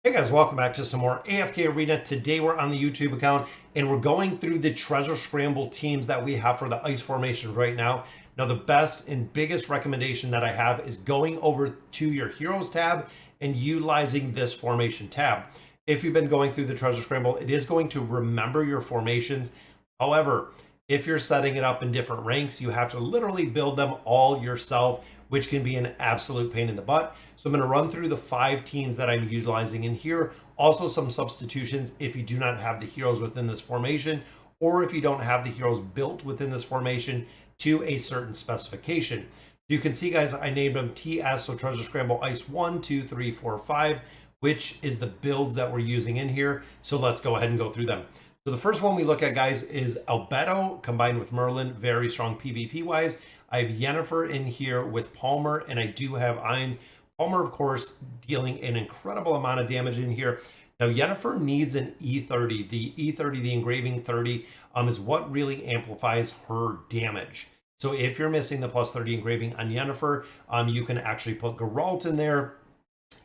Hey guys, welcome back to some more AFK Arena. Today we're on the YouTube account and we're going through the treasure scramble teams that we have for the ice formation right now. Now the best and biggest recommendation that I have is going over to your heroes tab and utilizing this formation tab. If you've been going through the treasure scramble, it is going to remember your formations. However, if you're setting it up in different ranks, you have to literally build them all yourself, which can be an absolute pain in the butt. So I'm going to run through the 5 teams that I'm utilizing in here. Also some substitutions if you do not have the heroes within this formation, or if you don't have the heroes built within this formation to a certain specification. You can see, guys, I named them TS, so Treasure Scramble Ice 1, 2, 3, 4, 5, which is the builds that we're using in here. So let's go ahead and go through them. So the first one we look at, guys, is Albedo combined with Merlin, very strong PvP wise. I have Yennefer in here with Palmer, and I do have Ainz. Palmer, of course, dealing an incredible amount of damage in here. Now, Yennefer needs an E30. The E30, the engraving 30, is what really amplifies her damage. So if you're missing the plus 30 engraving on Yennefer, you can actually put Geralt in there.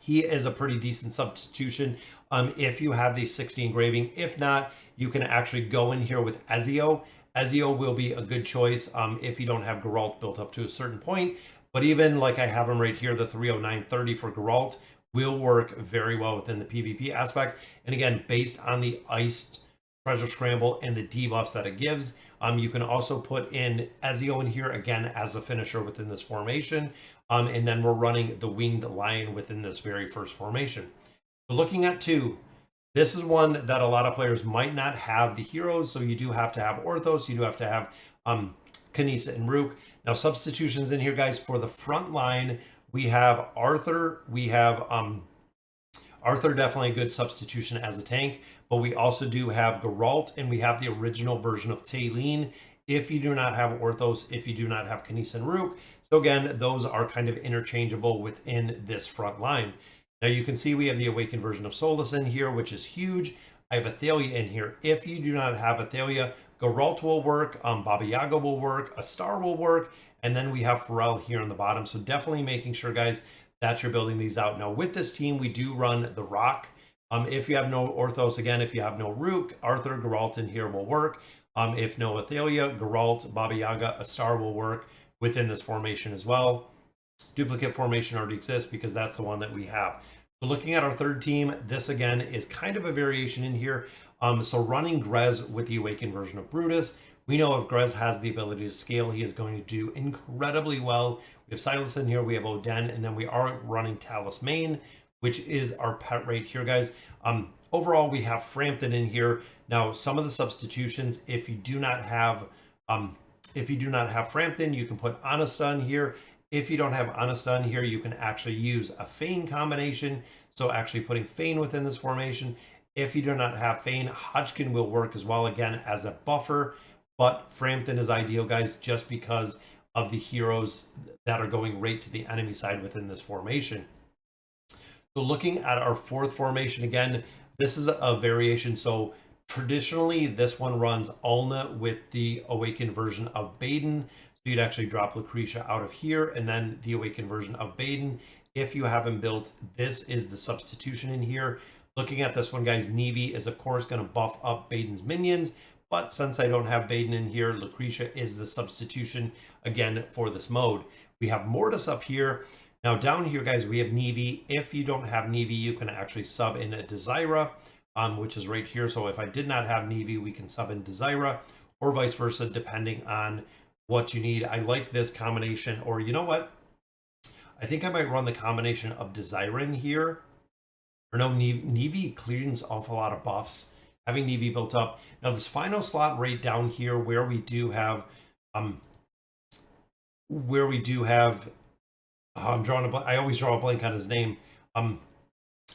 He is a pretty decent substitution if you have the 60 engraving. If not, you can actually go in here with Ezio. Ezio will be a good choice if you don't have Geralt built up to a certain point. But even like I have him right here, the 30930 for Geralt will work very well within the PvP aspect. And again, based on the iced treasure scramble and the debuffs that it gives, you can also put in Ezio in here again as a finisher within this formation. And then we're running the winged lion within this very first formation. So looking at 2, this is one that a lot of players might not have the heroes, so you do have to have Orthos, you do have to have Kanisa and Rook. Now substitutions in here, guys, for the front line, we have Arthur. We have Arthur, definitely a good substitution as a tank, but we also do have Geralt, and we have the original version of Talene if you do not have Orthos, if you do not have Kanisa and Rook. So again, those are kind of interchangeable within this front line. Now you can see we have the awakened version of Solus in here, which is huge. I have Athalia in here. If you do not have Athalia, Geralt will work, Baba Yaga will work, Astar will work, and then we have Pharrell here on the bottom. So definitely making sure, guys, that you're building these out. Now with this team, we do run the Rock. If you have no Orthos, again, if you have no Rook, Arthur, Geralt in here will work. If no Athalia, Geralt, Baba Yaga, Astar will work within this formation as well. Duplicate formation already exists because that's the one that we have. So looking at our third team, this again is kind of a variation in here. So running Grez with the awakened version of Brutus. We know if Grez has the ability to scale, he is going to do incredibly well. We have Silas in here, we have Oden, and then we are running Talus Main, which is our pet right here, guys. Overall, we have Frampton in here. Now, some of the substitutions, if you do not have Frampton, you can put Anasta in here. If you don't have Anasta in here, you can actually use a Fane combination. So actually putting Fane within this formation. If you do not have Fane, Hodgkin will work as well, again, as a buffer. But Frampton is ideal, guys, just because of the heroes that are going right to the enemy side within this formation. So looking at our fourth formation, again, this is a variation. So traditionally, this one runs Ulna with the awakened version of Baden. So you'd actually drop Lucretia out of here and then the awakened version of Baden. If you haven't built, this is the substitution in here. Looking at this one, guys, Nevi is, of course, going to buff up Baden's minions. But since I don't have Baden in here, Lucretia is the substitution, again, for this mode. We have Mortis up here. Now, down here, guys, we have Nevi. If you don't have Nevi, you can actually sub in a Desira, which is right here. So if I did not have Nevi, we can sub in Desira, or vice versa, depending on what you need. I like this combination, or you know what? I think I might run the combination of Desira in here. Or no, Nevi clears an awful lot of buffs. Having Nevi built up. Now this final slot right down here where we do have I'm drawing a blank. I always draw a blank on his name.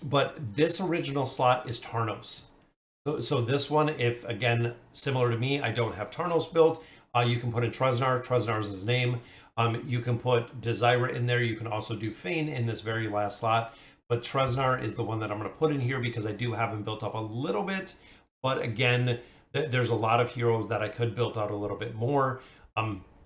But this original slot is Tarnos. So this one, if again, similar to me, I don't have Tarnos built, you can put in Treznar. Treznar is his name. You can put Desira in there. You can also do Fane in this very last slot. But Treznar is the one that I'm going to put in here because I do have him built up a little bit. But again, there's a lot of heroes that I could build out a little bit more.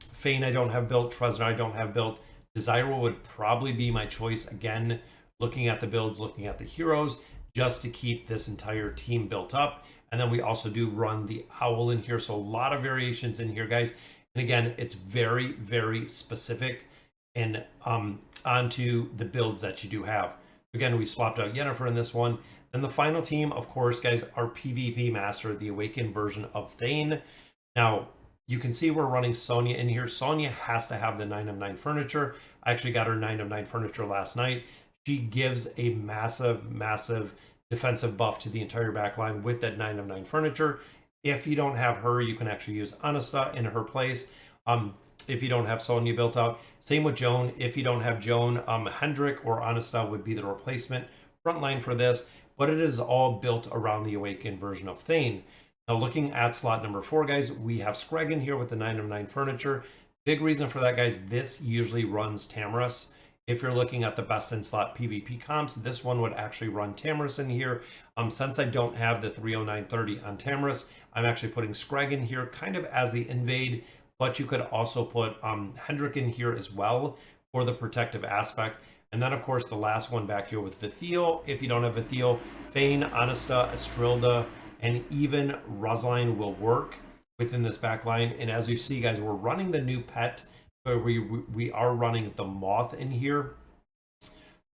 Fane I don't have built. Treznar I don't have built. Desira would probably be my choice again, looking at the builds, looking at the heroes. just to keep this entire team built up. And then we also do run the owl in here. So a lot of variations in here, guys. And again, it's very, very specific and onto the builds that you do have. Again, we swapped out Yennefer in this one. Then the final team, of course, guys, our PvP master, the awakened version of Thane. Now, you can see we're running Sonya in here. Sonya has to have the 9 of 9 furniture. I actually got her 9 of 9 furniture last night. She gives a massive, massive defensive buff to the entire backline with that 9 of 9 furniture. If you don't have her, you can actually use Anasta in her place. If you don't have Sonya built out. Same with Joan. If you don't have Joan, Hendrik or Anasta would be the replacement frontline for this, but it is all built around the awakened version of Thane. Now looking at slot number 4, guys, we have Scraggan here with the 9 of 9 furniture. Big reason for that, guys, this usually runs Tamras. If you're looking at the best in slot PvP comps, this one would actually run Tamras in here. Since I don't have the 30930 on Tamras, I'm actually putting Scraggan here kind of as the invade, but you could also put Hendrik in here as well for the protective aspect. And then, of course, the last one back here with Vithiel. If you don't have Vithiel, Fane, Anasta, Estrilda, and even Rosaline will work within this back line. And as you see, guys, we're running the new pet, where we are running the Moth in here.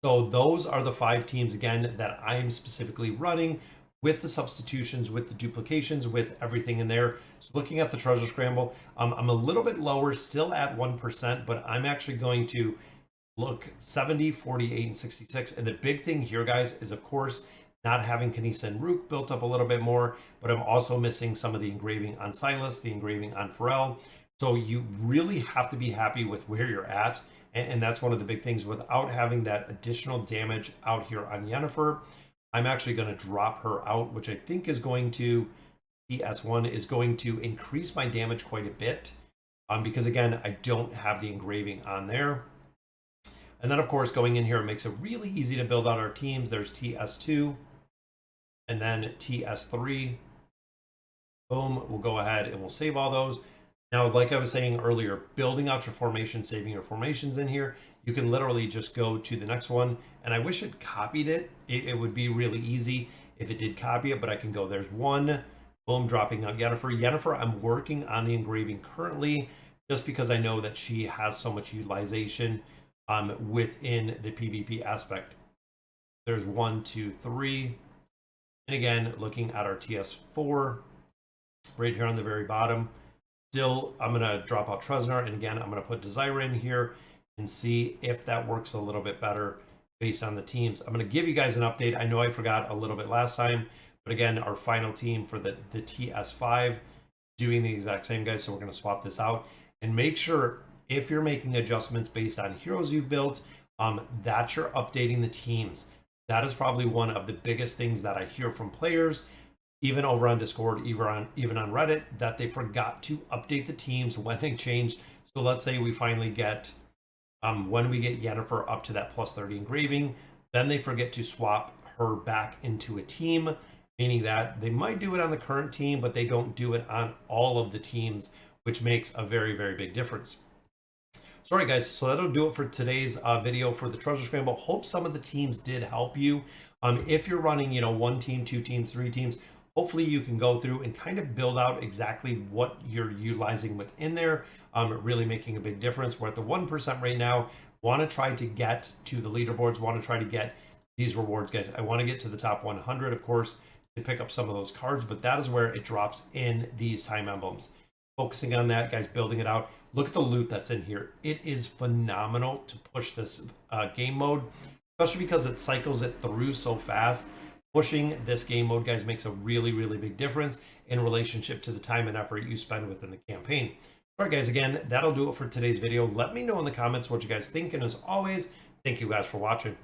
So those are the 5 teams, again, that I am specifically running with the substitutions, with the duplications, with everything in there. So looking at the treasure scramble, I'm a little bit lower, still at 1%, but I'm actually going to look 70, 48, and 66. And the big thing here, guys, is of course not having Kanisa and Rook built up a little bit more, but I'm also missing some of the engraving on Silas, the engraving on Pharrell. So you really have to be happy with where you're at. And that's one of the big things. Without having that additional damage out here on Yennefer, I'm actually going to drop her out, which I think is going to, TS1 is going to increase my damage quite a bit. Because again, I don't have the engraving on there. And then of course, going in here, it makes it really easy to build out our teams. There's TS2 and then TS3. Boom, we'll go ahead and we'll save all those. Now, like I was saying earlier, building out your formation, saving your formations in here, you can literally just go to the next one. And I wish it copied it. It would be really easy if it did copy it, but I can go, there's one, boom, dropping out Yennefer. Yennefer, I'm working on the engraving currently, just because I know that she has so much utilization within the PvP aspect. There's 1, 2, 3. And again, looking at our TS4, right here on the very bottom, still, I'm going to drop out Treznar, and again, I'm going to put Desire in here and see if that works a little bit better based on the teams. I'm going to give you guys an update. I know I forgot a little bit last time, but again, our final team for the TS5, doing the exact same, guys, so we're going to swap this out. And make sure, if you're making adjustments based on heroes you've built, that you're updating the teams. That is probably one of the biggest things that I hear from players, even over on Discord, even on Reddit, that they forgot to update the teams when they changed. So let's say we finally get, when we get Yennefer up to that plus 30 engraving, then they forget to swap her back into a team, meaning that they might do it on the current team, but they don't do it on all of the teams, which makes a very, very big difference. Sorry guys, so that'll do it for today's video for the Treasure Scramble. Hope some of the teams did help you. If you're running, 1 team, 2 teams, 3 teams, hopefully you can go through and kind of build out exactly what you're utilizing within there, really making a big difference. We're at the 1% right now. Want to try to get to the leaderboards, want to try to get these rewards, guys. I want to get to the top 100, of course, to pick up some of those cards, but that is where it drops in these time emblems. Focusing on that, guys, building it out. Look at the loot that's in here. It is phenomenal to push this game mode, especially because it cycles it through so fast. Pushing this game mode, guys, makes a really, really big difference in relationship to the time and effort you spend within the campaign. All right, guys, again, that'll do it for today's video. Let me know in the comments what you guys think. And as always, thank you guys for watching.